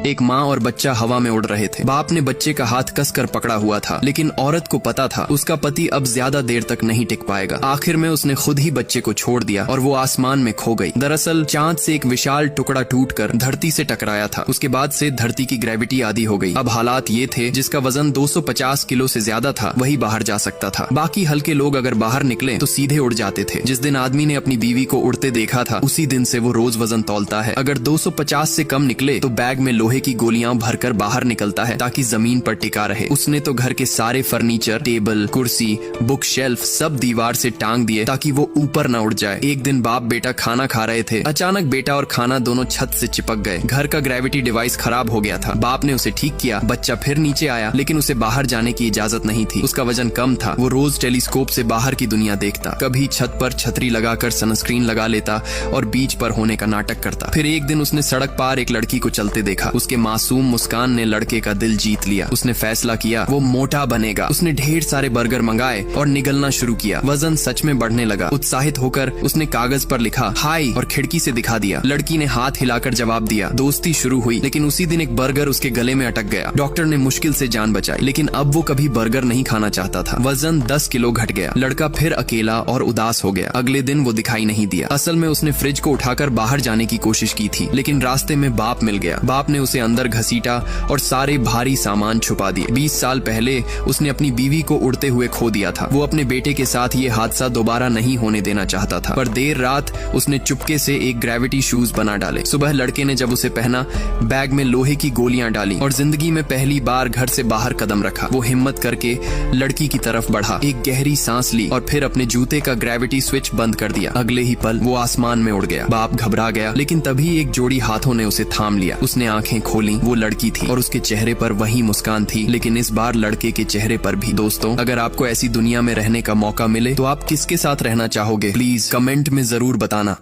एक माँ और बच्चा हवा में उड़ रहे थे। बाप ने बच्चे का हाथ कसकर पकड़ा हुआ था, लेकिन औरत को पता था उसका पति अब ज्यादा देर तक नहीं टिक पाएगा। आखिर में उसने खुद ही बच्चे को छोड़ दिया और वो आसमान में खो गई। दरअसल चांद से एक विशाल टुकड़ा टूटकर धरती से टकराया था। उसके बाद से धरती की ग्रेविटी आधी हो गई। अब हालात ये थे, जिसका वजन 250 किलो से ज्यादा था वही बाहर जा सकता था। बाकी हल्के लोग अगर बाहर निकले तो सीधे उड़ जाते थे। जिस दिन आदमी ने अपनी बीवी को उड़ते देखा था, उसी दिन से वो रोज वजन तौलता है। अगर 250 से कम निकले तो बैग में लोहे की गोलियां भरकर बाहर निकलता है ताकि जमीन पर टिका रहे। उसने तो घर के सारे फर्नीचर, टेबल, कुर्सी, बुक शेल्फ सब दीवार से टांग दिए ताकि वो ऊपर न उड़ जाए। एक दिन बाप बेटा खाना खा रहे थे। अचानक बेटा और खाना दोनों छत से चिपक गए। घर का ग्रेविटी डिवाइस खराब हो गया था। बाप ने उसे ठीक किया। बच्चा फिर नीचे आया, लेकिन उसे बाहर जाने की इजाजत नहीं थी। उसका वजन कम था। वो रोज टेलीस्कोप से बाहर की दुनिया देखता। कभी छत पर छतरी लगाकर सनस्क्रीन लगा लेता और बीच पर होने का नाटक करता। फिर एक दिन उसने सड़क पार एक लड़की को चलते देखा। उसके मासूम मुस्कान ने लड़के का दिल जीत लिया। उसने फैसला किया वो मोटा बनेगा। उसने ढेर सारे बर्गर मंगाए और निगलना शुरू किया। वजन सच में बढ़ने लगा। उत्साहित होकर उसने कागज पर लिखा हाय और खिड़की से दिखा दिया। लड़की ने हाथ हिलाकर जवाब दिया। दोस्ती शुरू हुई, लेकिन उसी दिन एक बर्गर उसके गले में अटक गया। डॉक्टर ने मुश्किल से जान बचाई, लेकिन अब वो कभी बर्गर नहीं खाना चाहता था। वजन 10 किलो घट गया। लड़का फिर अकेला और उदास हो गया। अगले दिन वो दिखाई नहीं दिया। असल में उसने फ्रिज को उठाकर बाहर जाने की कोशिश की थी, लेकिन रास्ते में बाप मिल गया। बाप ने उसे अंदर घसीटा और सारे भारी सामान छुपा दिए। 20 साल पहले उसने अपनी बीवी को उड़ते हुए खो दिया था। वो अपने बेटे के साथ ये हादसा दोबारा नहीं होने देना चाहता था, पर देर रात उसने चुपके से एक ग्रेविटी शूज बना डाले। सुबह लड़के ने जब उसे पहना, बैग में लोहे की गोलियां डाली और जिंदगी में पहली बार घर से बाहर कदम रखा। वो हिम्मत करके लड़की की तरफ बढ़ा, एक गहरी सांस ली और फिर अपने जूते का ग्रेविटी स्विच बंद कर दिया। अगले ही पल वो आसमान में उड़ गया। बाप घबरा गया, लेकिन तभी एक जोड़ी हाथों ने उसे थाम लिया। उसने आंखें खोली। वो लड़की थी और उसके चेहरे पर वही मुस्कान थी, लेकिन इस बार लड़के के चेहरे पर भी। दोस्तों, अगर आपको ऐसी दुनिया में रहने का मौका मिले तो आप किसके साथ रहना चाहोगे? प्लीज कमेंट में जरूर बताना।